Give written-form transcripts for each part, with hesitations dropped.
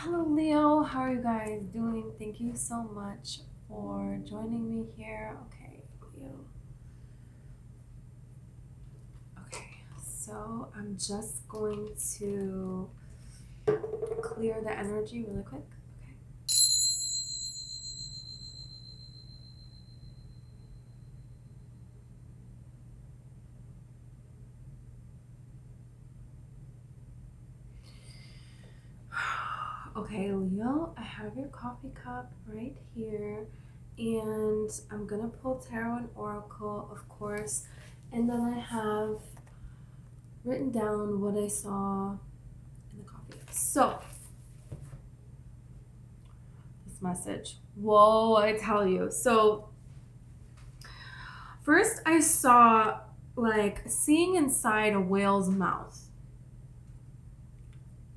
Hello, Leo. How are you guys doing? Thank you so much for joining me here. Okay, Leo. Okay, so I'm just going to clear the energy really quick. Okay. Okay, Leo, I have your coffee cup right here, and I'm gonna pull tarot and oracle, of course, and then I have written down what I saw in the coffee. So, this message. Whoa, I tell you. So, first I saw like seeing inside a whale's mouth.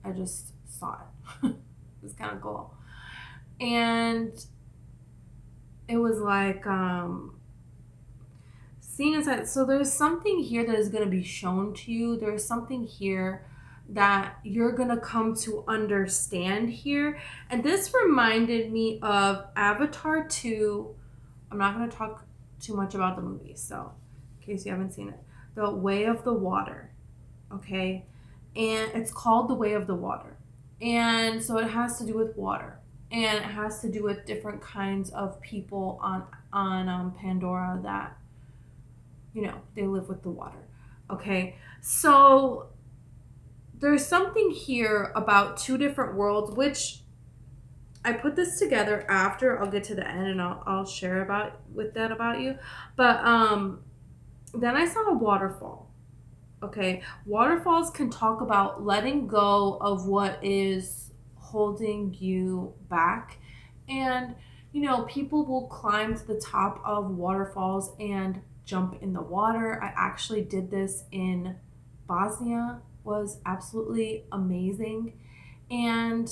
I just saw it. It was kind of cool. And it was like seeing inside. So there's something here that is going to be shown to you. There's something here that you're going to come to understand here. And this reminded me of Avatar 2. I'm not going to talk too much about the movie, so in case you haven't seen it. The Way of the Water, okay? And it's called The Way of the Water. And so it has to do with water. And it has to do with different kinds of people on Pandora that, they live with the water. Okay? So there's something here about two different worlds, which I put this together after. I'll get to the end and I'll share about you. But then I saw a waterfall. Okay, waterfalls can talk about letting go of what is holding you back, and people will climb to the top of waterfalls and jump in the water. I actually did this in Bosnia. Was absolutely amazing, and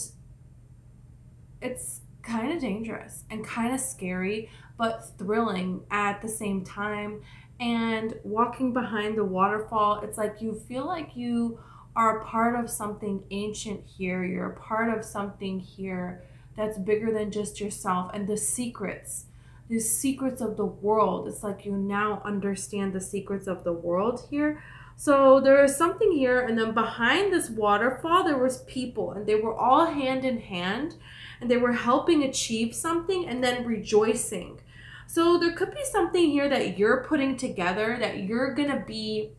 it's kind of dangerous and kind of scary, but thrilling at the same time. And walking behind the waterfall, it's like you feel like you are a part of something ancient here. You're a part of something here that's bigger than just yourself. And the secrets of the world, it's like you now understand the secrets of the world here. So there is something here, and then behind this waterfall, there was people, and they were all hand in hand, and they were helping achieve something and then rejoicing. So there could be something here that you're putting together, that you're going to be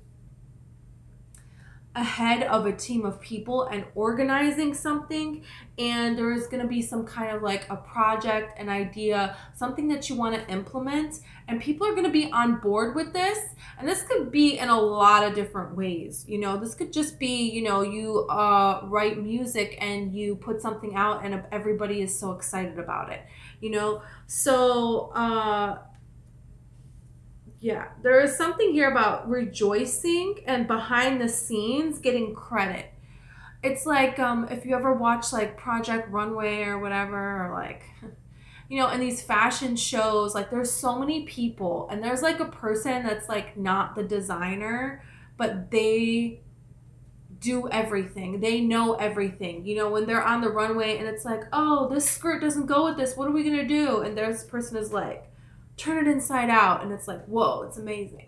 ahead of a team of people and organizing something, and there is going to be some kind of like a project, an idea, something that you want to implement, and people are going to be on board with this. And this could be in a lot of different ways. This could just be, you write music and you put something out and everybody is so excited about it. So yeah, there is something here about rejoicing and behind the scenes getting credit. It's like if you ever watch like Project Runway or whatever, or like, in these fashion shows, like there's so many people, and there's like a person that's like not the designer, but they do everything. They know everything. When they're on the runway and it's like, oh, this skirt doesn't go with this. What are we going to do? And this person is like, turn it inside out, and it's like, whoa, it's amazing.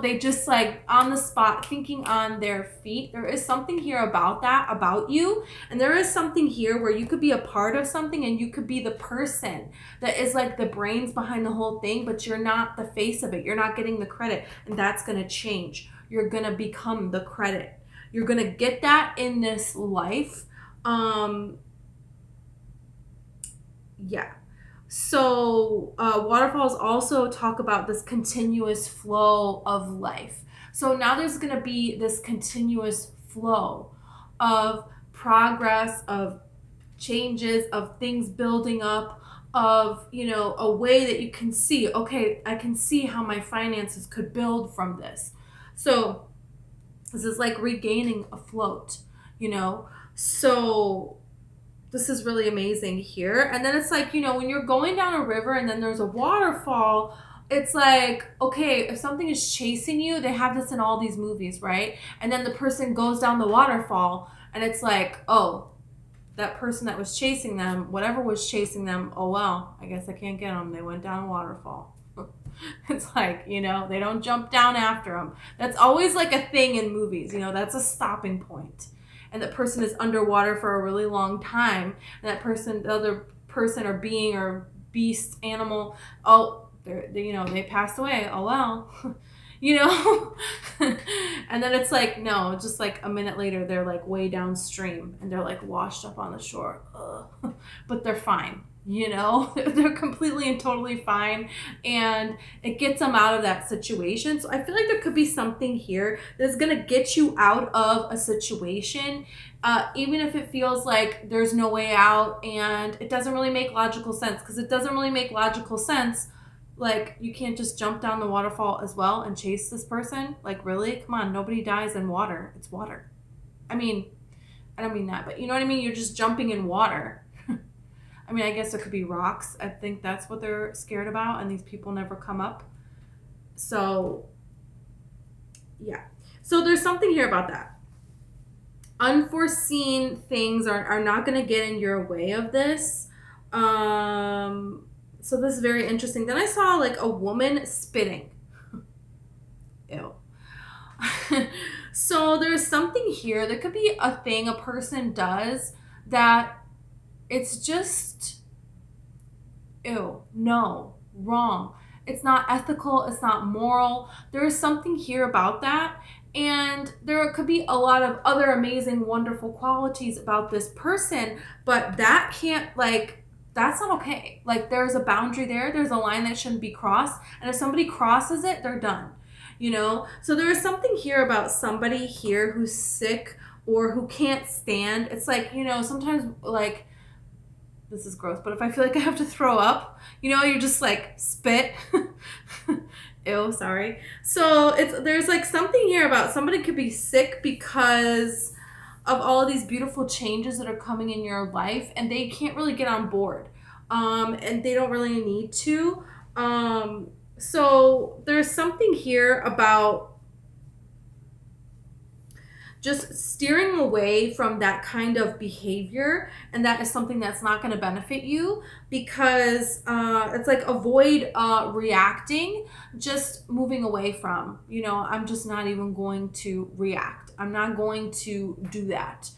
They just like on the spot, thinking on their feet. There is something here about that, about you, and there is something here where you could be a part of something, and you could be the person that is like the brains behind the whole thing, but you're not the face of it. You're not getting the credit, and that's going to change. You're going to become the credit. You're going to get that in this life. Yeah. So waterfalls also talk about this continuous flow of life. So now there's going to be this continuous flow of progress, of changes, of things building up, of, a way that you can see, okay, I can see how my finances could build from this. So this is like regaining a float, So this is really amazing here. And then it's like, when you're going down a river and then there's a waterfall, it's like, okay, if something is chasing you, they have this in all these movies, right? And then the person goes down the waterfall and it's like, oh, that person that was chasing them, whatever was chasing them, oh well, I guess I can't get them. They went down a waterfall. It's like, you know, they don't jump down after them. That's always like a thing in movies, you know, that's a stopping point. And that person is underwater for a really long time. And that person, the other person or being or beast, animal, oh, they you know, they passed away. Oh well. You know? And then it's like, no, just like a minute later, they're like way downstream and they're like washed up on the shore. Ugh. But they're fine. You know, they're completely and totally fine, and it gets them out of that situation. So I feel like there could be something here that's going to get you out of a situation, even if it feels like there's no way out and it doesn't really make logical sense, because it doesn't really make logical sense. Like, you can't just jump down the waterfall as well and chase this person. Like, really? Come on, nobody dies in water. It's water. I mean, I don't mean that, but you know what I mean? You're just jumping in water. I mean, I guess there could be rocks. I think that's what they're scared about, and these people never come up. So, yeah. So there's something here about that. Unforeseen things are not going to get in your way of this. So this is very interesting. Then I saw like a woman spitting. Ew. So there's something here. There could be a thing a person does that it's just, ew, no, wrong. It's not ethical. It's not moral. There is something here about that. And there could be a lot of other amazing, wonderful qualities about this person, but that can't, like, that's not okay. Like, there's a boundary there. There's a line that shouldn't be crossed. And if somebody crosses it, they're done. You know? So there is something here about somebody here who's sick or who can't stand. It's like, you know, sometimes, like, this is gross, but if I feel like I have to throw up, you know, you're just like, spit. Ew, sorry. So there's like something here about somebody could be sick because of all of these beautiful changes that are coming in your life, and they can't really get on board. And they don't really need to. So there's something here about just steering away from that kind of behavior, and that is something that's not going to benefit you, because it's like avoid reacting, just moving away from, you know, I'm just not even going to react. I'm not going to do that.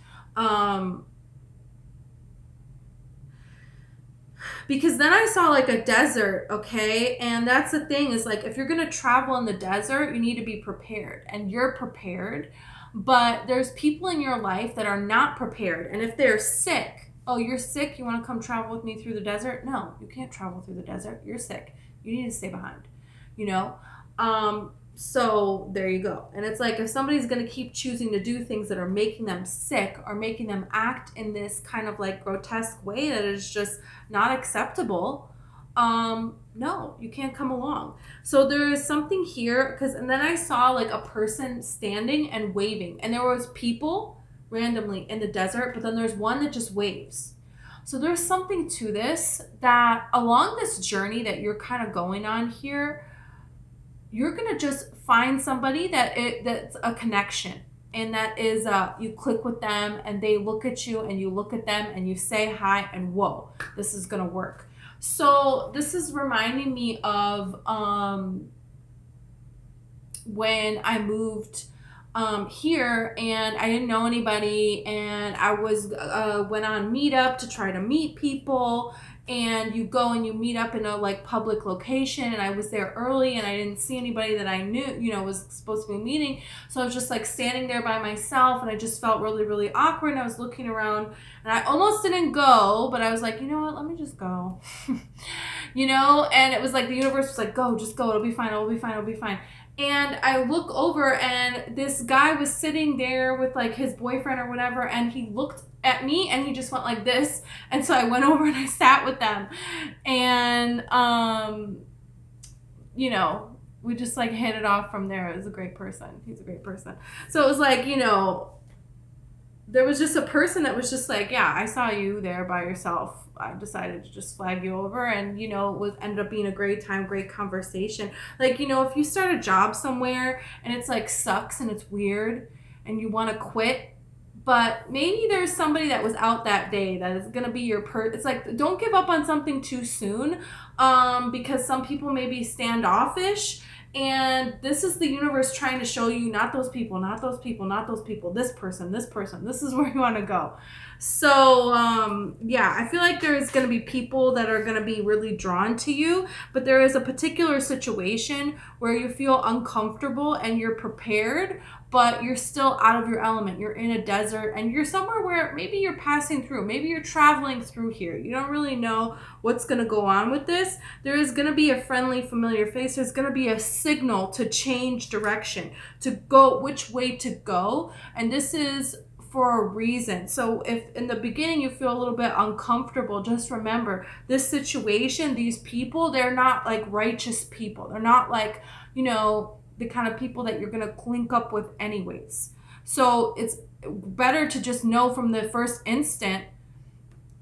Because then I saw like a desert, okay? And that's the thing, is like, if you're going to travel in the desert, you need to be prepared, and you're prepared. But there's people in your life that are not prepared. And if they're sick, oh, you're sick, you want to come travel with me through the desert? No, you can't travel through the desert. You're sick. You need to stay behind, you know? So there you go. And it's like, if somebody's going to keep choosing to do things that are making them sick or making them act in this kind of like grotesque way that is just not acceptable, no, you can't come along. So there is something here, and then I saw like a person standing and waving, and there was people randomly in the desert, but then there's one that just waves. So there's something to this, that along this journey that you're kind of going on here, you're going to just find somebody that's a connection. And that is, you click with them and they look at you and you look at them and you say hi and whoa, this is going to work. So this is reminding me of when I moved here and I didn't know anybody, and I was went on Meetup to try to meet people, and you go and you meet up in a like public location, and I was there early and I didn't see anybody that I knew, you know, was supposed to be meeting. So I was just like standing there by myself, and I just felt really, really awkward, and I was looking around and I almost didn't go, but I was like, you know what, let me just go. You know, and it was like the universe was like, go, just go, it'll be fine, it'll be fine, it'll be fine. And I look over and this guy was sitting there with like his boyfriend or whatever, and he looked at me and he just went like this. And so I went over and I sat with them, and you know, we just like hit it off from there. It was a great person. He's a great person. So it was like, you know, there was just a person that was just like, yeah, I saw you there by yourself. I decided to just flag you over, and you know, it was ended up being a great time, great conversation. Like, you know, if you start a job somewhere and it's like sucks and it's weird and you want to quit, but maybe there's somebody that was out that day that is going to be your it's like, don't give up on something too soon, because some people may be standoffish, and this is the universe trying to show you, not those people, not those people, not those people, this person, this is where you want to go. So yeah, I feel like there's going to be people that are going to be really drawn to you, but there is a particular situation where you feel uncomfortable and you're prepared, but you're still out of your element. You're in a desert and you're somewhere where maybe you're passing through, maybe you're traveling through here. You don't really know what's going to go on with this. There is going to be a friendly, familiar face. There's going to be a signal to change direction, to go which way to go. And this is for a reason. So if in the beginning you feel a little bit uncomfortable, just remember this situation, these people, they're not like righteous people. They're not like, the kind of people that you're going to link up with anyways. So it's better to just know from the first instant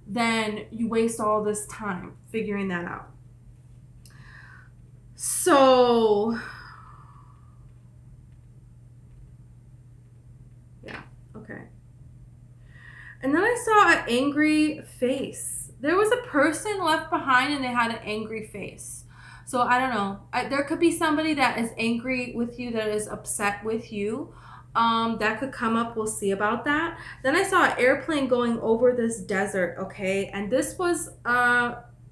than you waste all this time figuring that out. So yeah, okay. And then I saw an angry face. There was a person left behind and they had an angry face. So I don't know. There could be somebody that is angry with you, that is upset with you. That could come up. We'll see about that. Then I saw an airplane going over this desert, okay? And this was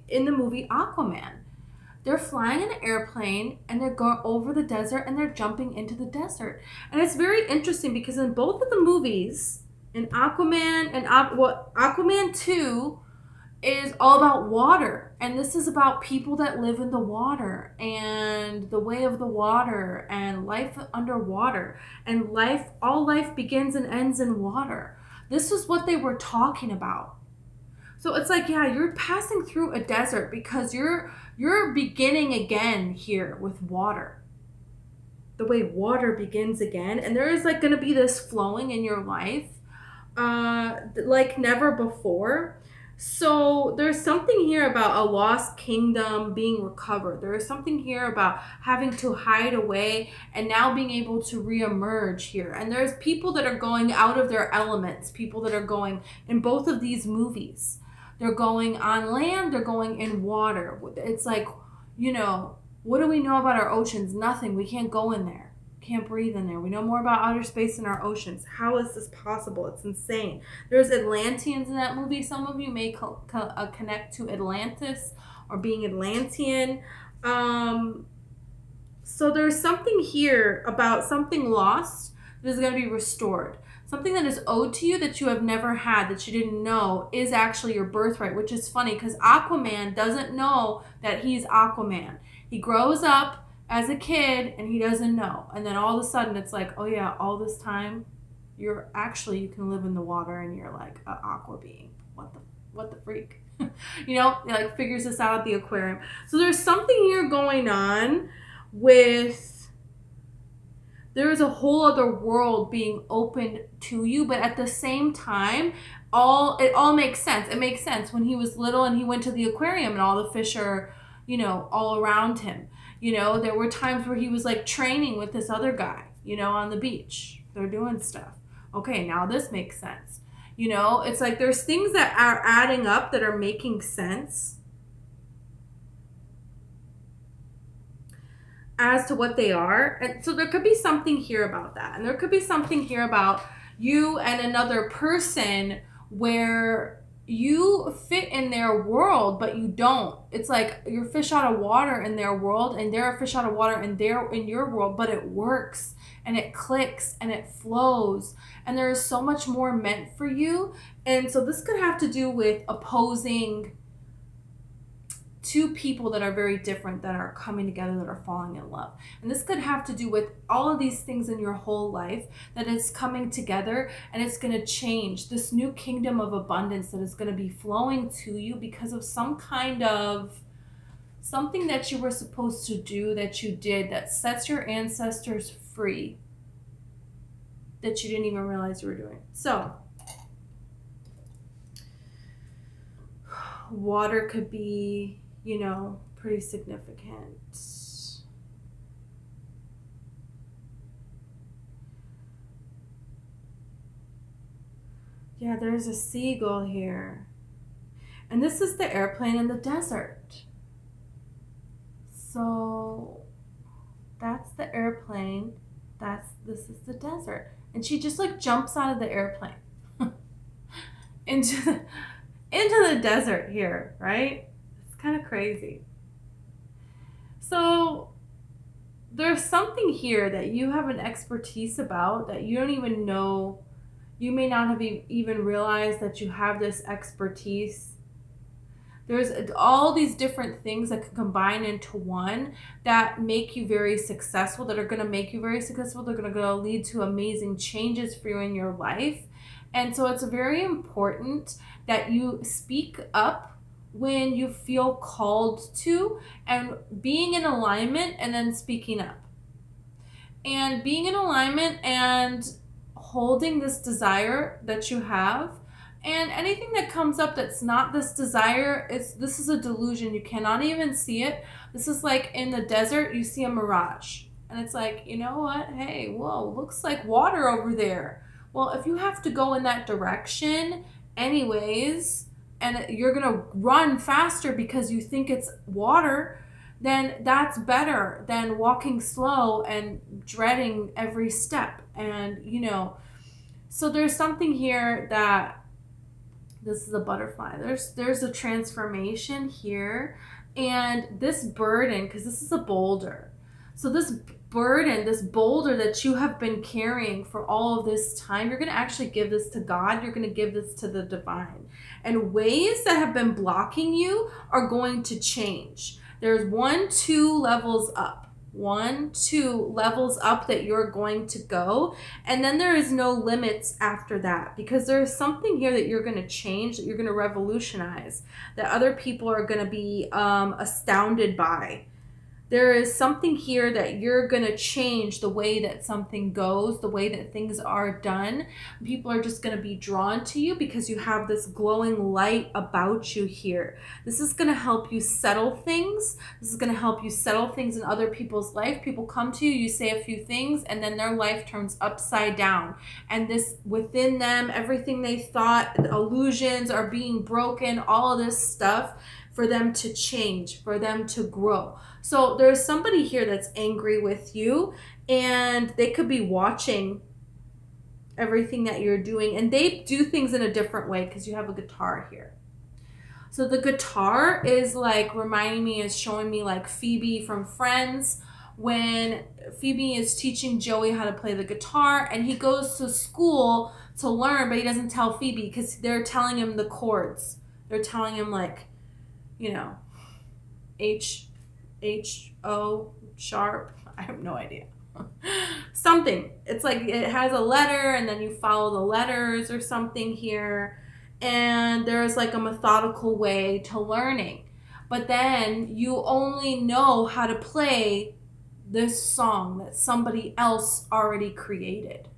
in the movie Aquaman. They're flying in an airplane and they're going over the desert and they're jumping into the desert. And it's very interesting because in both of the movies, in Aquaman and Aquaman 2 is all about water, and this is about people that live in the water and the way of the water and life underwater, and all life begins and ends in water. This is what they were talking about. So it's like, yeah, you're passing through a desert because you're beginning again here with water, the way water begins again, and there is like going to be this flowing in your life like never before. So there's something here about a lost kingdom being recovered. There is something here about having to hide away and now being able to reemerge here. And there's people that are going out of their elements, people that are going in both of these movies. They're going on land, they're going in water. It's like, what do we know about our oceans? Nothing. We can't go in there. Can't breathe in there. We know more about outer space than our oceans. How is this possible? It's insane. There's Atlanteans in that movie. Some of you may connect to Atlantis or being Atlantean. So there's something here about something lost that is going to be restored. Something that is owed to you that you have never had, that you didn't know is actually your birthright, which is funny because Aquaman doesn't know that he's Aquaman. He grows up as a kid and he doesn't know, and then all of a sudden it's like, oh yeah, all this time you can live in the water and you're like an aqua being. What the freak? He like figures this out at the aquarium. So there's something here going on with, there is a whole other world being opened to you, but at the same time it all makes sense. It makes sense when he was little and he went to the aquarium and all the fish are all around him. There were times where he was like training with this other guy, on the beach. They're doing stuff. Okay, now this makes sense. It's like there's things that are adding up that are making sense as to what they are. And so there could be something here about that. And there could be something here about you and another person where you fit in their world, but you don't. It's like you're fish out of water in their world, and they're a fish out of water in your world, but it works and it clicks and it flows, and there is so much more meant for you. And so this could have to do with opposing two people that are very different, that are coming together, that are falling in love. And this could have to do with all of these things in your whole life that is coming together, and it's going to change this new kingdom of abundance that is going to be flowing to you because of some kind of something that you were supposed to do, that you did, that sets your ancestors free, that you didn't even realize you were doing. So water could be, pretty significant. Yeah, there's a seagull here. And this is the airplane in the desert. So that's the airplane. This is the desert. And she just like jumps out of the airplane into the desert here, right? It's kind of crazy. So there's something here that you have an expertise about that you don't even know. You may not have even realized that you have this expertise. There's all these different things that can combine into one that make you very successful, that are going to make you very successful. They're going to lead to amazing changes for you in your life. And so it's very important that you speak up when you feel called to, and being in alignment and then speaking up. And being in alignment and holding this desire that you have. And anything that comes up that's not this desire, this is a delusion. You cannot even see it. This is like in the desert, you see a mirage. And it's like, you know what? Hey, whoa, looks like water over there. Well, if you have to go in that direction anyways, and you're going to run faster because you think it's water, then that's better than walking slow and dreading every step. And, so there's something here that this is a butterfly. There's a transformation here. And this burden, because this is a boulder. So this burden, this boulder that you have been carrying for all of this time, you're going to actually give this to God. You're going to give this to the divine. And ways that have been blocking you are going to change. There's 1, 2 levels up. 1, 2 levels up that you're going to go. And then there is no limits after that, because there's something here that you're going to change, that you're going to revolutionize, that other people are going to be astounded by. There is something here that you're going to change the way that something goes, the way that things are done. People are just going to be drawn to you because you have this glowing light about you here. This is going to help you settle things. This is going to help you settle things in other people's life. People come to you, you say a few things, and then their life turns upside down. And this within them, everything they thought, illusions are being broken, all of this stuff, for them to change, for them to grow. So there's somebody here that's angry with you, and they could be watching everything that you're doing, and they do things in a different way because you have a guitar here. So the guitar is like reminding me, is showing me like Phoebe from Friends, when Phoebe is teaching Joey how to play the guitar, and he goes to school to learn, but he doesn't tell Phoebe because they're telling him the chords. They're telling him like, H, O, sharp. I have no idea. Something. It's like it has a letter and then you follow the letters or something here. And there's like a methodical way to learning. But then you only know how to play this song that somebody else already created.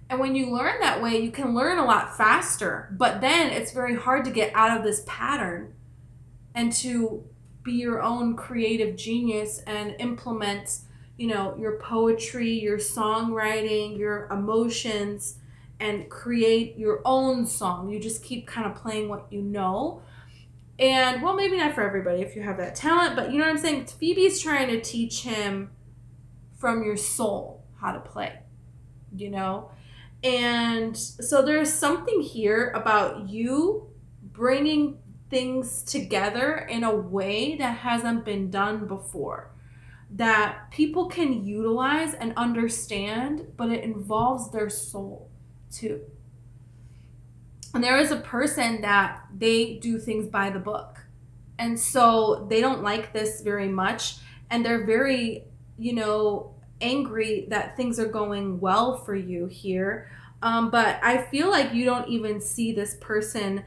And when you learn that way, you can learn a lot faster. But then it's very hard to get out of this pattern and to be your own creative genius and implement, your poetry, your songwriting, your emotions, and create your own song. You just keep kind of playing what you know. And, well, maybe not for everybody if you have that talent, but you know what I'm saying? Phoebe's trying to teach him from your soul how to play, And so there's something here about you bringing things together in a way that hasn't been done before, that people can utilize and understand, but it involves their soul too. And there is a person that they do things by the book, and so they don't like this very much, and they're very angry that things are going well for you here, but I feel like you don't even see this person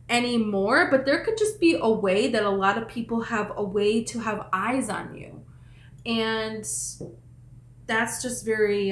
anymore, but there could just be a way that a lot of people have a way to have eyes on you, and that's just very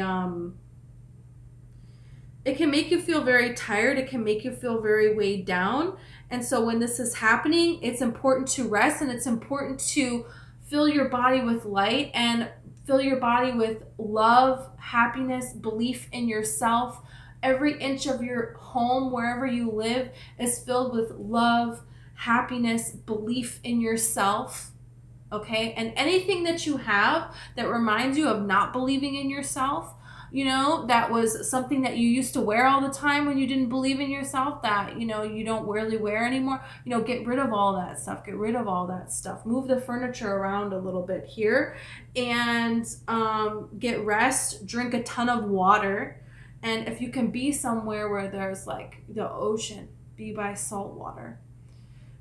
it can make you feel very tired. It can make you feel very weighed down. And so when this is happening, it's important to rest, and it's important to fill your body with light and fill your body with love, happiness, belief in yourself, Every inch of your home, wherever you live, is filled with love, happiness, belief in yourself. Okay? And anything that you have that reminds you of not believing in yourself, that was something that you used to wear all the time when you didn't believe in yourself, that, you don't really wear anymore, get rid of all that stuff. Get rid of all that stuff. Move the furniture around a little bit here and get rest, drink a ton of water. And if you can be somewhere where there's like the ocean, be by salt water.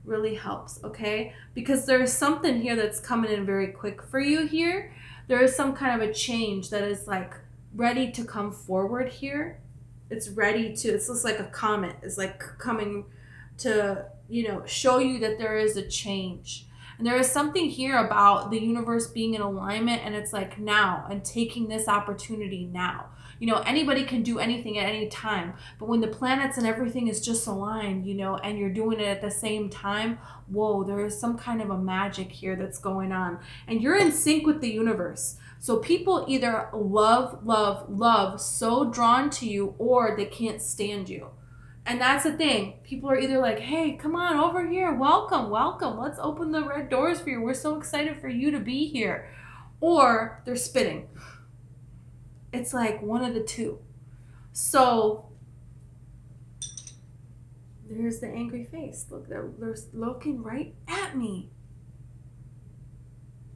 Really helps, okay? Because there's something here that's coming in very quick for you here. There is some kind of a change that is like ready to come forward here. It's just like a comet. It's like coming to, show you that there is a change. And there is something here about the universe being in alignment, and it's like now, and taking this opportunity now. Anybody can do anything at any time, but when the planets and everything is just aligned, and you're doing it at the same time, whoa, there is some kind of a magic here that's going on. And you're in sync with the universe. So people either love, so drawn to you, or they can't stand you. And that's the thing. People are either like, hey, come on over here. Welcome. Let's open the red doors for you. We're so excited for you to be here. Or they're spitting. It's like one of the two. So there's the angry face. Look, they're looking right at me.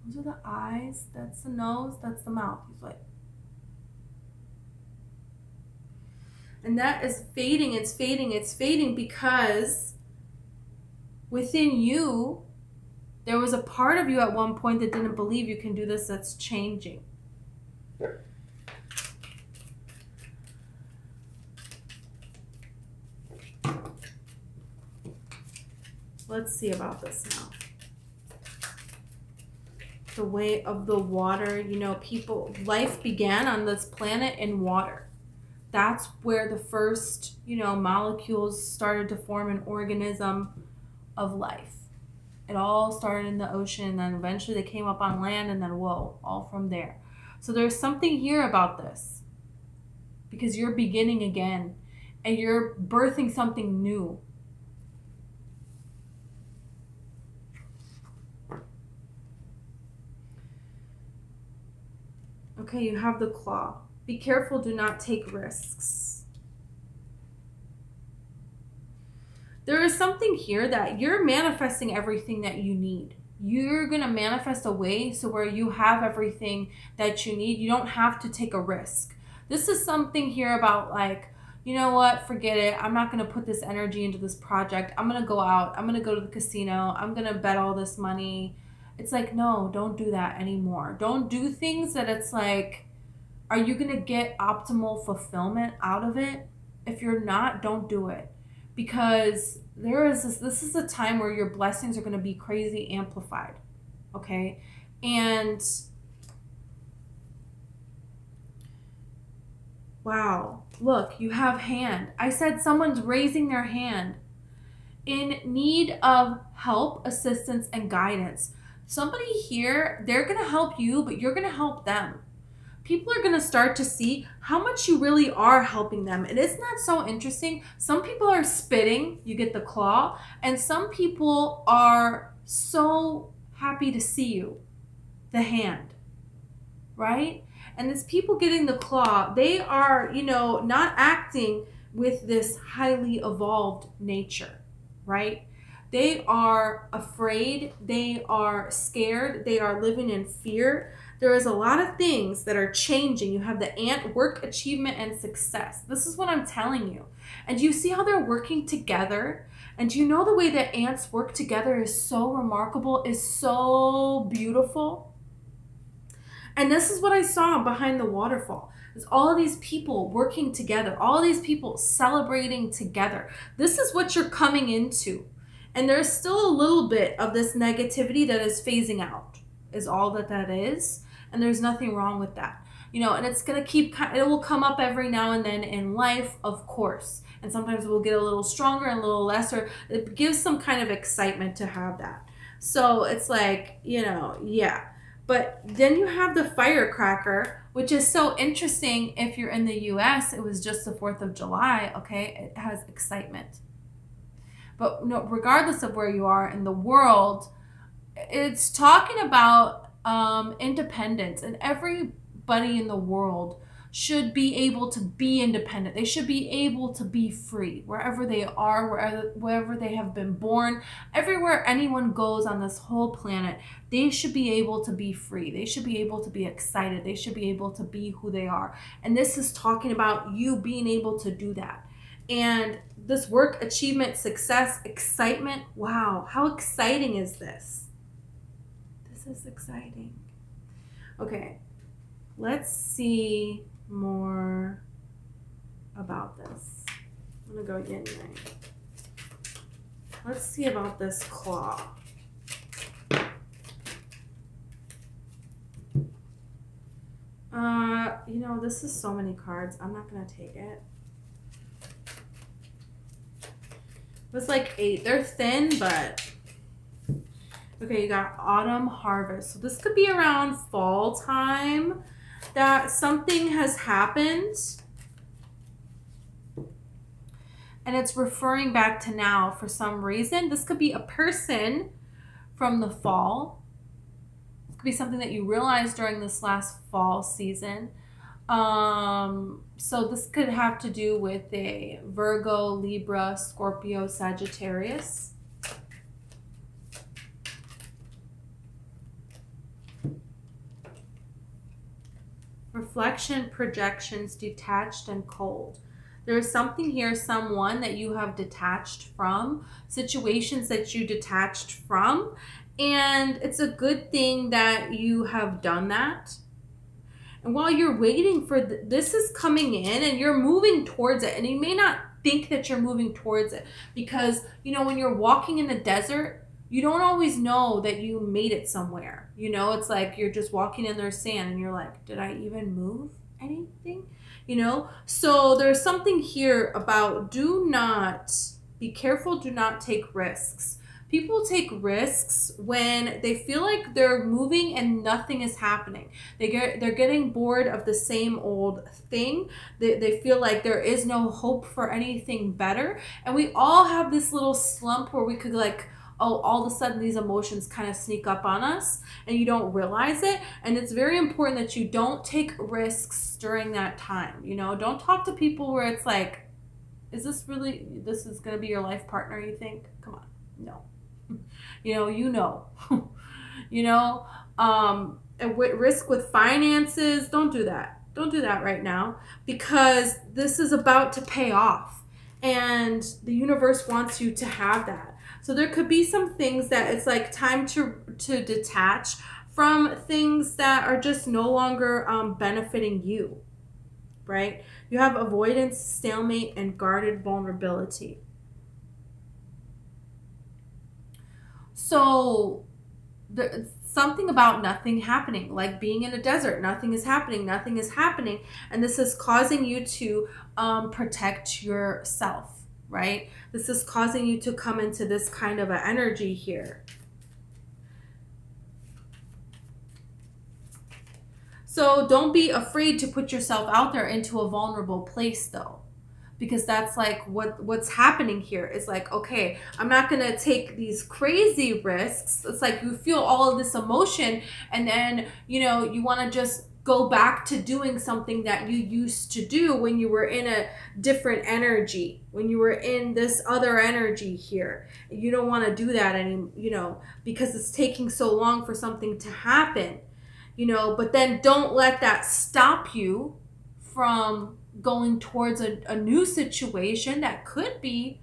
Those are the eyes. That's the nose. That's the mouth. He's like, and that is fading. It's fading because within you, there was a part of you at one point that didn't believe you can do this. That's changing. Let's see about this now. The way of the water, life began on this planet in water. That's where the first, molecules started to form an organism of life. It all started in the ocean, and then eventually they came up on land, and then whoa, all from there. So there's something here about this, because you're beginning again, and you're birthing something new. Okay, you have the claw. Be careful, do not take risks. There is something here that you're manifesting everything that you need. You're going to manifest a way so where you have everything that you need. You don't have to take a risk. This is something here about like, you know what, forget it. I'm not going to put this energy into this project. I'm going to go out. I'm going to go to the casino. I'm going to bet all this money. It's like, no, don't do that anymore. Don't do things that it's like, are you going to get optimal fulfillment out of it? If you're not, don't do it. Because this is a time where your blessings are going to be crazy amplified. Okay? And wow, look, you have hand. I said someone's raising their hand in need of help, assistance, and guidance. Somebody here, they're going to help you, but you're going to help them. People are going to start to see how much you really are helping them. And isn't that so interesting? Some people are spitting, you get the claw, and some people are so happy to see you, the hand, right? And these people getting the claw, they are, not acting with this highly evolved nature, right? They are afraid, they are scared, they are living in fear. There is a lot of things that are changing. You have the ant, work, achievement, and success. This is what I'm telling you. And you see how they're working together? And you know the way that ants work together is so remarkable, is so beautiful. And this is what I saw behind the waterfall. Is all of these people working together, all of these people celebrating together. This is what you're coming into. And there's still a little bit of this negativity that is phasing out, is all that is. And there's nothing wrong with that. And it's going to it will come up every now and then in life, of course. And sometimes we'll get a little stronger and a little lesser. It gives some kind of excitement to have that. So it's like, yeah. But then you have the firecracker, which is so interesting. If you're in the US, it was just the 4th of July, okay? It has excitement. But no, regardless of where you are in the world, it's talking about independence, and everybody in the world should be able to be independent. They should be able to be free wherever they are, wherever they have been born, everywhere anyone goes on this whole planet. They should be able to be free. They should be able to be excited. They should be able to be who they are. And this is talking about you being able to do that. And this work, achievement, success, excitement. Wow, how exciting is this? This is exciting. Okay, let's see more about this. I'm gonna go yin yang. Let's see about this claw. You know, this is so many cards. I'm not gonna take it. It was like 8. They're thin, but okay, you got autumn harvest. So this could be around fall time that something has happened. And it's referring back to now for some reason. This could be a person from the fall. It could be something that you realized during this last fall season. So this could have to do with a Virgo, Libra, Scorpio, Sagittarius. Reflection, projections, detached and cold. There's something here, someone that you have detached from, situations that you detached from, and it's a good thing that you have done that. And while you're waiting for this is coming in and you're moving towards it, and you may not think that you're moving towards it because, you know, when you're walking in the desert, you don't always know that you made it somewhere. You know, it's like you're just walking in their sand and you're like, did I even move anything? You know, so there's something here about do not be careful, do not take risks. People take risks when they feel like they're moving and nothing is happening. They're getting bored of the same old thing. They feel like there is no hope for anything better. And we all have this little slump where we could like, oh, all of a sudden these emotions kind of sneak up on us and you don't realize it. And it's very important that you don't take risks during that time. You know, don't talk to people where it's like, is this really, this is going to be your life partner, you think? Come on. No. You know, you know, risk with finances. Don't do that. Don't do that right now because this is about to pay off and the universe wants you to have that. So there could be some things that it's like time to detach from things that are just no longer benefiting you, right? You have avoidance, stalemate, and guarded vulnerability. So something about nothing happening, like being in a desert, nothing is happening, and this is causing you to protect yourself, right? This is causing you to come into this kind of an energy here. So don't be afraid to put yourself out there into a vulnerable place though. Because that's like what's happening here is like, okay, I'm not going to take these crazy risks. It's like you feel all of this emotion and then, you know, you want to just go back to doing something that you used to do when you were in a different energy, when you were in this other energy here. You don't want to do that anymore, you know, because it's taking so long for something to happen, you know, but then don't let that stop you from going towards a new situation that could be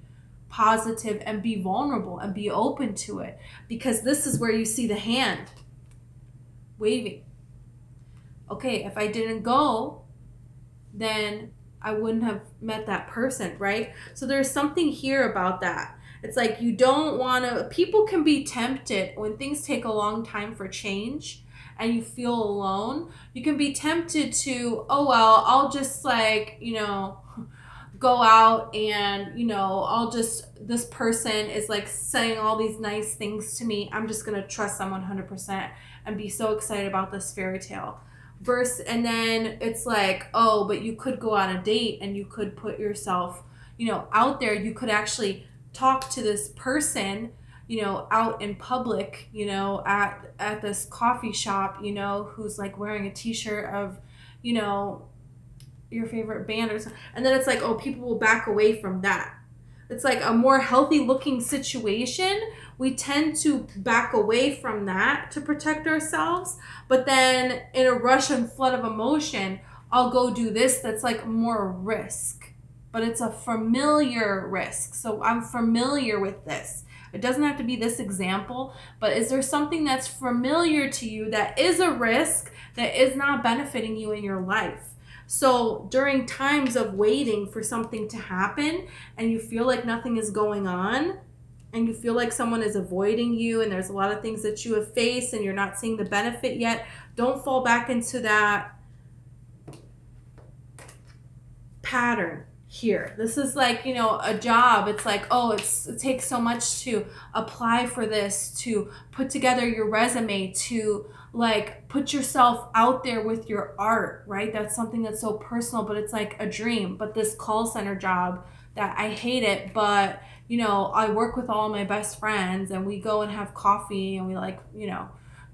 positive and be vulnerable and be open to it, because this is where you see the hand waving. Okay, if I didn't go, then I wouldn't have met that person, right? So there's something here about that. It's like you don't want to, people can be tempted when things take a long time for change and you feel alone, you can be tempted to, oh, well, I'll just like, you know, go out and, you know, I'll just, this person is like saying all these nice things to me. I'm just going to trust them 100% and be so excited about this fairy tale. And then it's like, oh, but you could go on a date and you could put yourself, out there. You could actually talk to this person, out in public, at this coffee shop, who's like wearing a t-shirt of, your favorite band or something. And then it's like, oh, people will back away from that. It's like a more healthy looking situation. We tend to back away from that to protect ourselves. But then in a rush and flood of emotion, I'll go do this that's like more risk. But it's a familiar risk. So I'm familiar with this. It doesn't have to be this example, but is there something that's familiar to you that is a risk that is not benefiting you in your life? So during times of waiting for something to happen and you feel like nothing is going on and you feel like someone is avoiding you and there's a lot of things that you have faced and you're not seeing the benefit yet, don't fall back into that pattern here. This is like, a job. It's like, oh, it takes so much to apply for this, to put together your resume, to like put yourself out there with your art, right? That's something that's so personal, but it's like a dream. But this call center job that I hate it, but I work with all my best friends and we go and have coffee and we like,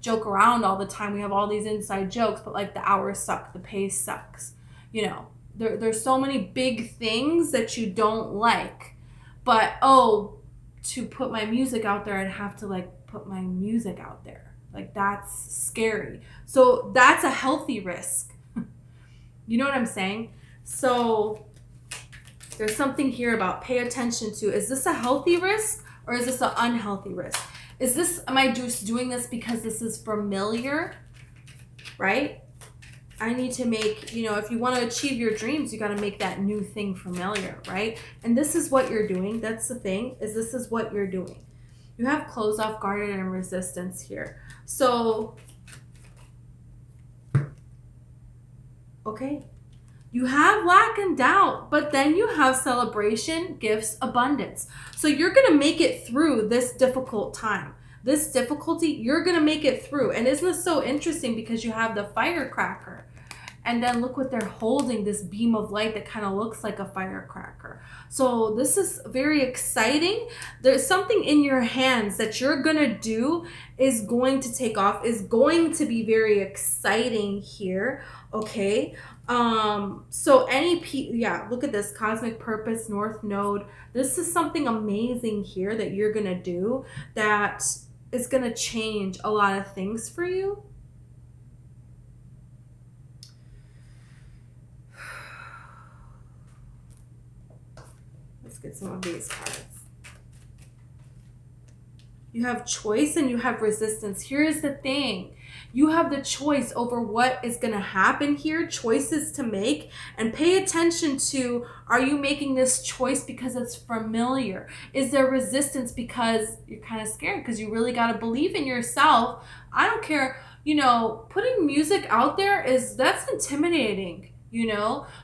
joke around all the time. We have all these inside jokes, but like the hours suck, the pay sucks, There's so many big things that you don't like, but to put my music out there, I'd have to like put my music out there. Like that's scary. So that's a healthy risk. You know what I'm saying? So there's something here about pay attention to, is this a healthy risk or is this an unhealthy risk? Am I just doing this because this is familiar, right? I need to make, if you want to achieve your dreams, you got to make that new thing familiar, right? And this is what you're doing. That's the thing, this is what you're doing. You have closed off, guarded, and resistance here. So, okay. You have lack and doubt, but then you have celebration, gifts, abundance. So you're going to make it through this difficult time. This difficulty, you're going to make it through. And isn't this so interesting because you have the firecracker? And then look what they're holding, this beam of light that kind of looks like a firecracker. So this is very exciting. There's something in your hands that you're going to do is going to take off, is going to be very exciting here. Okay. So look at this cosmic purpose, North Node. This is something amazing here that you're going to do that is going to change a lot of things for you. Get some of these cards. You have choice and you have resistance. Here's the thing. You have the choice over what is going to happen here, choices to make, and pay attention to, are you making this choice because it's familiar? Is there resistance because you're kind of scared because you really got to believe in yourself? I don't care, putting music out there that's intimidating.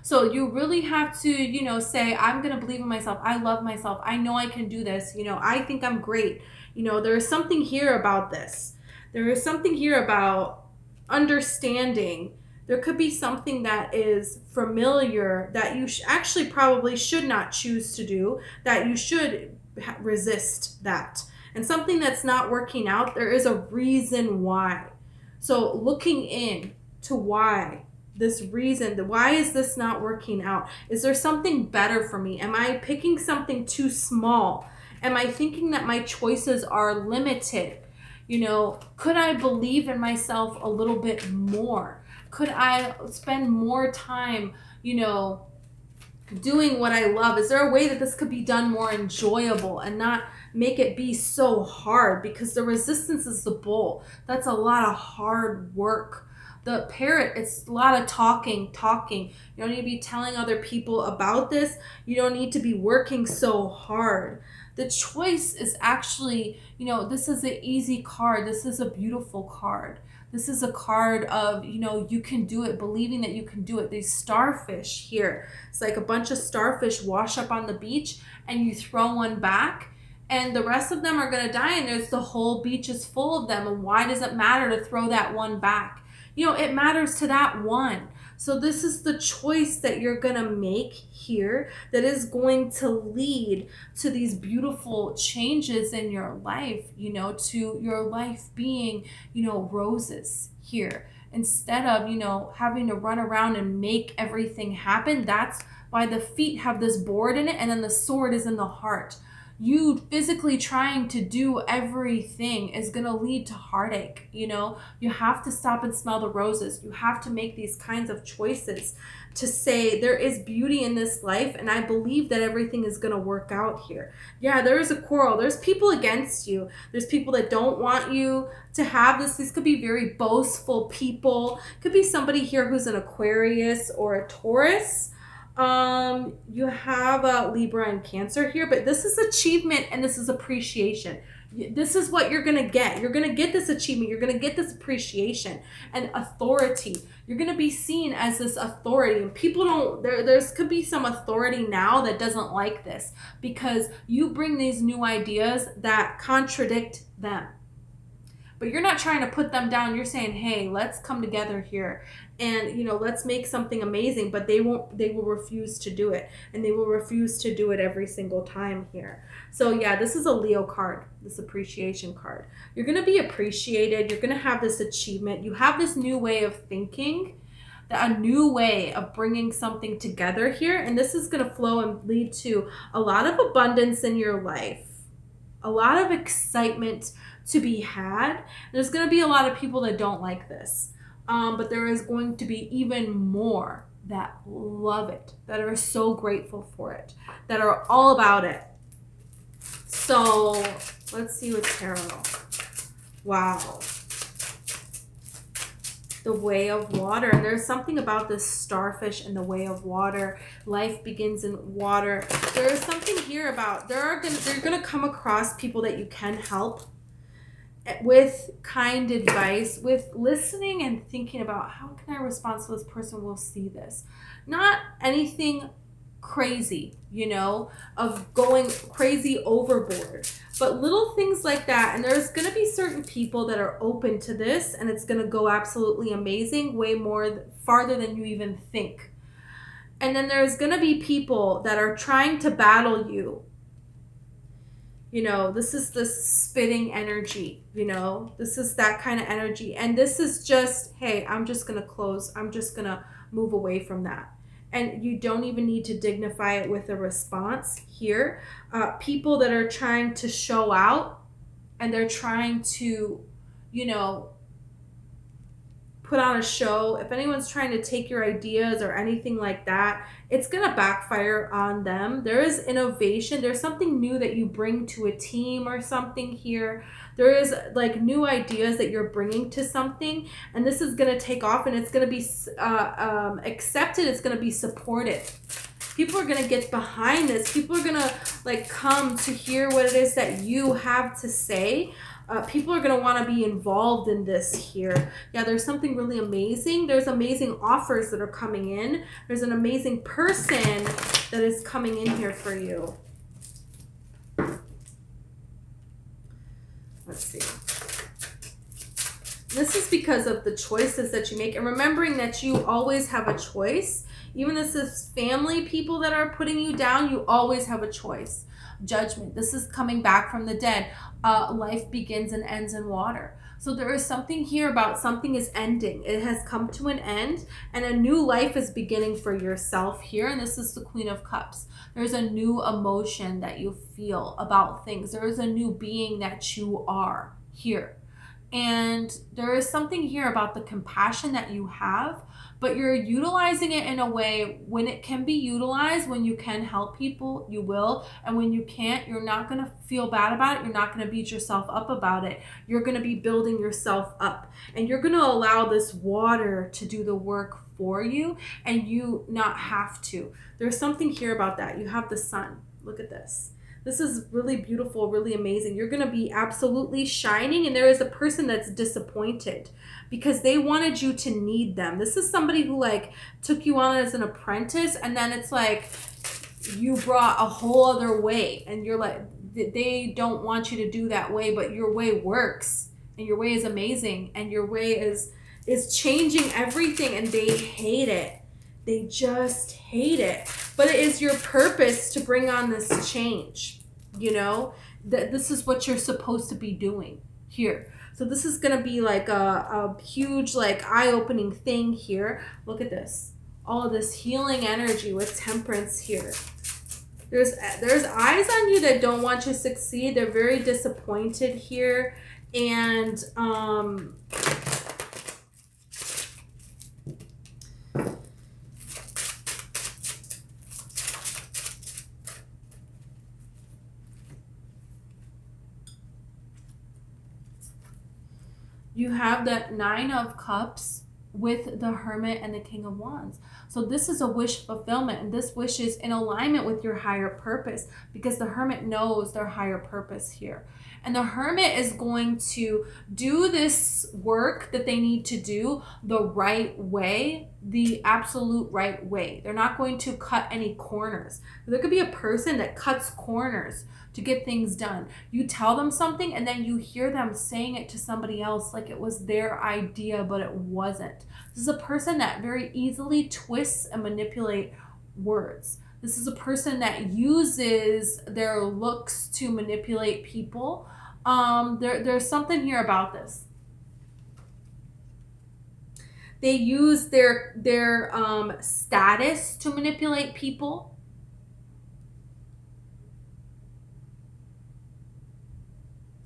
So you really have to, say, I'm going to believe in myself. I love myself. I know I can do this. I think I'm great. There is something here about this. There is something here about understanding. There could be something that is familiar that you actually probably should not choose to do, that you should resist that. And something that's not working out, there is a reason why. So looking in to why. This reason, why is this not working out? Is there something better for me? Am I picking something too small? Am I thinking that my choices are limited? Could I believe in myself a little bit more? Could I spend more time, doing what I love? Is there a way that this could be done more enjoyable and not make it be so hard? Because the resistance is the bull. That's a lot of hard work. The parrot, it's a lot of talking. You don't need to be telling other people about this. You don't need to be working so hard. The choice is actually, this is an easy card. This is a beautiful card. This is a card of, you can do it, believing that you can do it. These starfish here, it's like a bunch of starfish wash up on the beach and you throw one back and the rest of them are going to die and the whole beach is full of them. And why does it matter to throw that one back? it matters to that one. So this is the choice that you're going to make here that is going to lead to these beautiful changes in your life, to your life being, roses here. Instead of, having to run around and make everything happen. That's why the feet have this board in it, and then the sword is in the heart. You physically trying to do everything is going to lead to heartache. You have to stop and smell the roses. You have to make these kinds of choices to say there is beauty in this life, and I believe that everything is going to work out here. Yeah, there is a quarrel. There's people against you. There's people that don't want you to have this. These could be very boastful people. Could be somebody here who's an Aquarius or a Taurus. You have a Libra and Cancer here, but this is achievement and this is appreciation. This is what you're going to get. You're going to get this achievement. You're going to get this appreciation and authority. You're going to be seen as this authority, and people don't, there's could be some authority now that doesn't like this because you bring these new ideas that contradict them. But you're not trying to put them down. You're saying, hey, let's come together here and, let's make something amazing. But they will refuse to do it. And they will refuse to do it every single time here. So yeah, this is a Leo card, this appreciation card. You're going to be appreciated. You're going to have this achievement. You have this new way of thinking, a new way of bringing something together here. And this is going to flow and lead to a lot of abundance in your life, a lot of excitement to be had. There's going to be a lot of people that don't like this, but there is going to be even more that love it, that are so grateful for it, that are all about it. So let's see what's tarot. Wow. The way of water. And there's something about this starfish and the way of water. Life begins in water. There is something here about they're gonna come across people that you can help with kind advice, with listening and thinking about how can I respond so this person will see this. Not anything crazy, of going crazy overboard, but little things like that. And there's going to be certain people that are open to this, and it's going to go absolutely amazing, way more farther than you even think. And then there's going to be people that are trying to battle you. This is the spitting energy, this is that kind of energy. And this is just, hey, I'm just going to close. I'm just going to move away from that. And you don't even need to dignify it with a response here. People that are trying to show out and they're trying to, put on a show. If anyone's trying to take your ideas or anything like that, it's going to backfire on them. There is innovation. There's something new that you bring to a team or something here. There is like new ideas that you're bringing to something, and this is going to take off, and it's going to be accepted. It's going to be supported. People are going to get behind this. People are going to come to hear what it is that you have to say. People are going to want to be involved in this here. Yeah, there's something really amazing. There's amazing offers that are coming in. There's an amazing person that is coming in here for you. Let's see. This is because of the choices that you make, and remembering that you always have a choice. Even if this is family people that are putting you down, you always have a choice. Judgment. This is coming back from the dead. Life begins and ends in water. So there is something here about something is ending. It has come to an end, and a new life is beginning for yourself here. And this is the Queen of Cups. There's a new emotion that you feel about things. There is a new being that you are here. And there is something here about the compassion that you have, but you're utilizing it in a way when it can be utilized, when you can help people, you will. And when you can't, you're not going to feel bad about it. You're not going to beat yourself up about it. You're going to be building yourself up, and you're going to allow this water to do the work for you and you not have to. There's something here about that. You have the sun. Look at this. This is really beautiful, really amazing. You're going to be absolutely shining, and there is a person that's disappointed because they wanted you to need them. This is somebody who took you on as an apprentice, and then it's like you brought a whole other way, and you're like, they don't want you to do that way, but your way works, and your way is amazing, and your way is is changing everything, and they hate it. They just hate it. But it is your purpose to bring on this change. You know, that this is what you're supposed to be doing here. So this is going to be like a huge, like, eye-opening thing here. Look at this. All of this healing energy with Temperance here. There's eyes on you that don't want you to succeed. They're very disappointed here. And you have the Nine of Cups with the Hermit and the King of Wands. So this is a wish fulfillment, and this wish is in alignment with your higher purpose, because the Hermit knows their higher purpose here. And the Hermit is going to do this work that they need to do the right way, the absolute right way. They're not going to cut any corners. There could be a person that cuts corners to get things done. You tell them something and then you hear them saying it to somebody else like it was their idea, but it wasn't. This is a person that very easily twists and manipulates words. This is a person that uses their looks to manipulate people. There's something here about this. They use their status to manipulate people.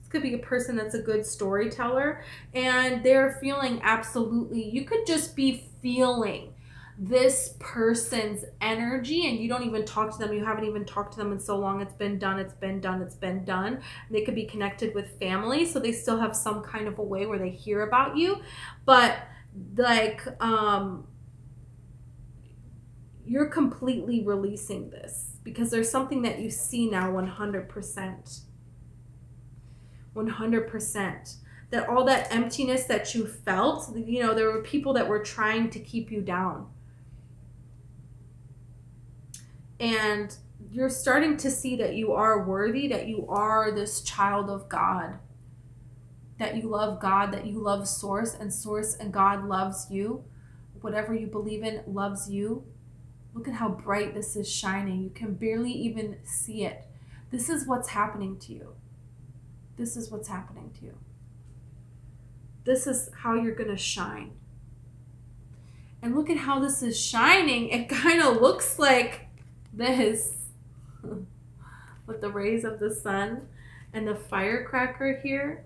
This could be a person that's a good storyteller, and they're feeling absolutely, you could just be feeling this person's energy, and you don't even talk to them. You haven't even talked to them in so long. It's been done. It's been done. It's been done. They could be connected with family, so they still have some kind of a way where they hear about you, but like you're completely releasing this because there's something that you see now 100%. 100%. That all that emptiness that you felt, you know, there were people that were trying to keep you down. And you're starting to see that you are worthy, that you are this child of God, that you love God, that you love Source, and God loves you. Whatever you believe in loves you. Look at how bright this is shining. You can barely even see it. This is what's happening to you. This is what's happening to you. This is how you're going to shine. And look at how this is shining. It kind of looks like this with the rays of the sun and the firecracker here.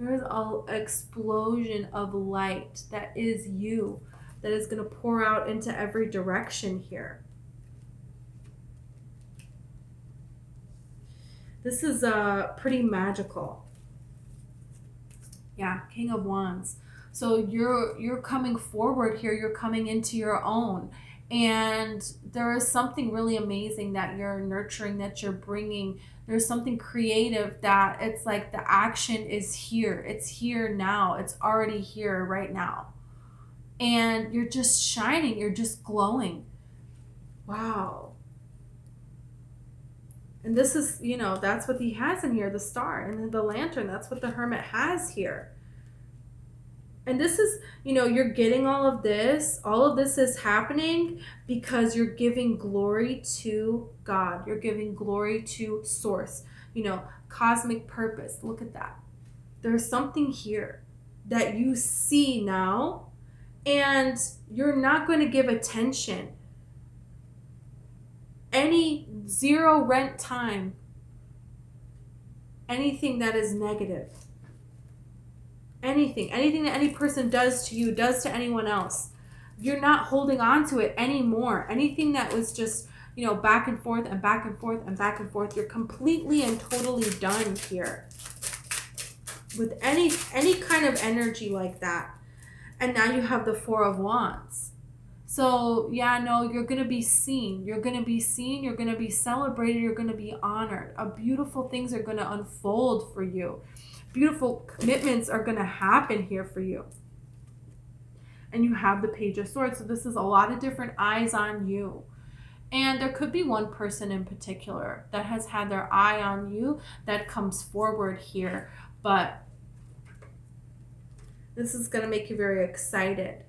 There's an explosion of light that is you, that is going to pour out into every direction here. This is pretty magical. Yeah, King of Wands. So you're coming forward here. You're coming into your own. And there is something really amazing that you're nurturing, that you're bringing. There's something creative that it's like the action is here. It's here now. It's already here right now. And you're just shining. You're just glowing. Wow. And this is, you know, that's what he has in here, the star and the lantern. That's what the Hermit has here. And this is, you know, you're getting all of this. All of this is happening because you're giving glory to God. You're giving glory to Source. You know, cosmic purpose. Look at that. There's something here that you see now, and you're not going to give attention. Any zero rent time. Anything that is negative. Anything that any person does to you, does to anyone else. You're not holding on to it anymore. Anything that was just, you know, back and forth and back and forth and back and forth. You're completely and totally done here with any kind of energy like that. And now you have the Four of Wands. So yeah, no, you're going to be seen. You're going to be seen. You're going to be celebrated. You're going to be honored. Beautiful things are going to unfold for you. Beautiful commitments are going to happen here for you. And you have the Page of Swords. So this is a lot of different eyes on you. And there could be one person in particular that has had their eye on you that comes forward here. But This is going to make you very excited.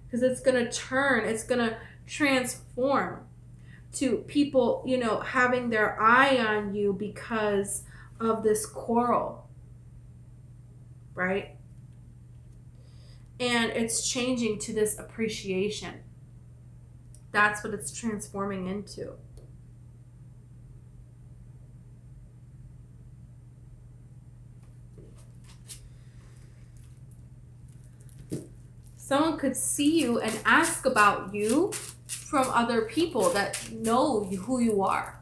Because it's going to turn, it's going to transform to people, you know, having their eye on you because of this coral, right? And it's changing to this appreciation. That's what it's transforming into. Someone could see you and ask about you from other people that know who you are.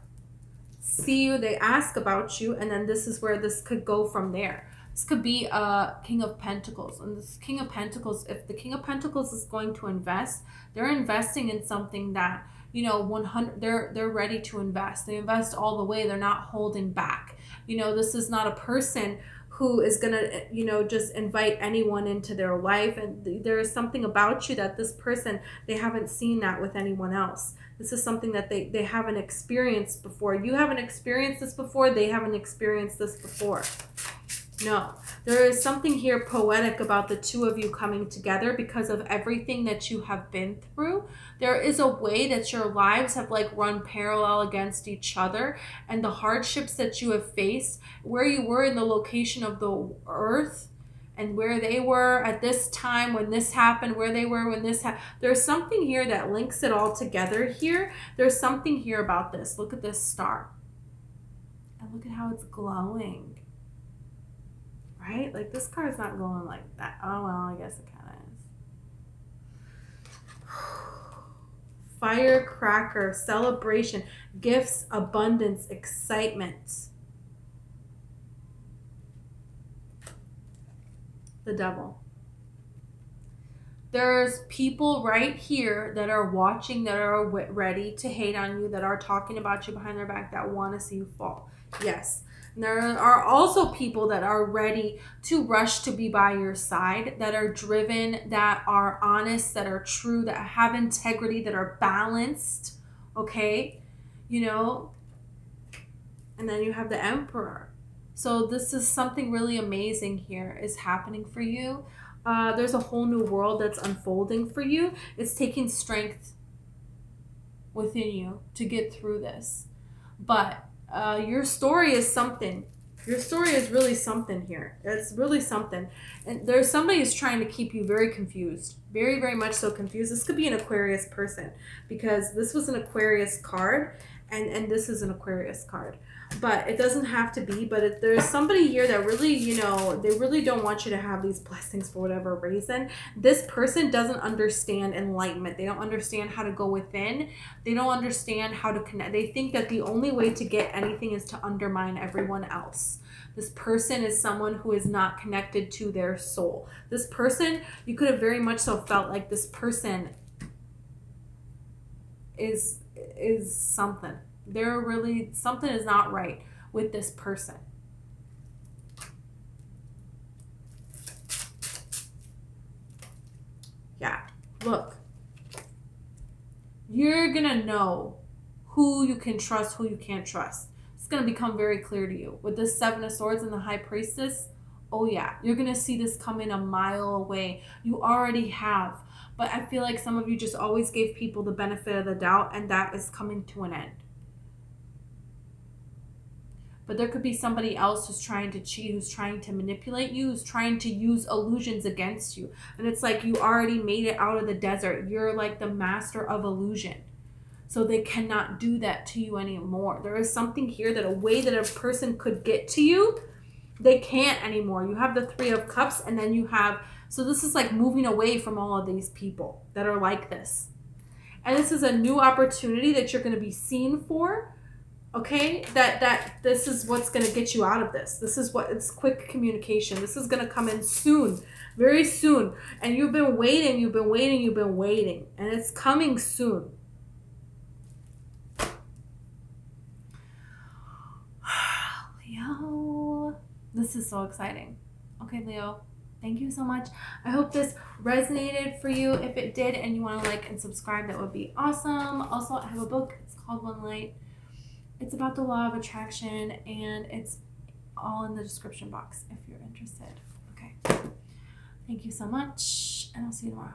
See you, they ask about you, and then this is where this could go from there. This could be a King of Pentacles. And this King of Pentacles, if the King of Pentacles is going to invest, they're investing in something that, you know, 100, they're ready to invest. They invest all the way. They're not holding back. You know, this is not a person who is going to, you know, just invite anyone into their life. And there is something about you that this person, they haven't seen that with anyone else. This is something that they haven't experienced before. You haven't experienced this before. They haven't experienced this before. No, there is something here poetic about the two of you coming together because of everything that you have been through. There is a way that your lives have like run parallel against each other, and the hardships that you have faced, where you were in the location of the earth and where they were at this time when this happened, where they were when this happened. There's something here that links it all together here. There's something here about this. Look at this star. And look at how it's glowing. Right? Like this card is not glowing like that. Oh, well, I guess it kind of is. Firecracker, celebration, gifts, abundance, excitement. The Devil. There's people right here that are watching, that are ready to hate on you, that are talking about you behind their back, that want to see you fall. Yes. And there are also people that are ready to rush to be by your side, that are driven, that are honest, that are true, that have integrity, that are balanced. Okay? You know? And then you have the Emperor. So this is something really amazing here is happening for you. There's a whole new world that's unfolding for you. It's taking strength within you to get through this. But your story is something. Your story is really something here. It's really something. And there's somebody who's trying to keep you very confused. Very, very much so confused. This could be an Aquarius person because this was an Aquarius card and this is an Aquarius card. But it doesn't have to be. But there's somebody here that really, you know, they really don't want you to have these blessings for whatever reason. This person doesn't understand enlightenment. They don't understand how to go within. They don't understand how to connect. They think that the only way to get anything is to undermine everyone else. This person is someone who is not connected to their soul. This person, you could have very much so felt like this person is something. They're really, something is not right with this person. Yeah, look. You're going to know who you can trust, who you can't trust. It's going to become very clear to you. With this Seven of Swords and the High Priestess, oh yeah, you're going to see this coming a mile away. You already have. But I feel like some of you just always gave people the benefit of the doubt, and that is coming to an end. But there could be somebody else who's trying to cheat, who's trying to manipulate you, who's trying to use illusions against you. And it's like you already made it out of the desert. You're like the master of illusion. So they cannot do that to you anymore. There is something here that a way that a person could get to you, they can't anymore. You have the Three of Cups, and then you have, so this is like moving away from all of these people that are like this. And this is a new opportunity that you're going to be seen for. Okay, that this is what's going to get you out of this. This is what, it's quick communication. This is going to come in soon, very soon. And you've been waiting, you've been waiting, you've been waiting. And it's coming soon. Leo, this is so exciting. Okay, Leo, thank you so much. I hope this resonated for you. If it did and you want to like and subscribe, that would be awesome. Also, I have a book. It's called One Light. It's about the law of attraction, and it's all in the description box if you're interested. Thank you so much, and I'll see you tomorrow.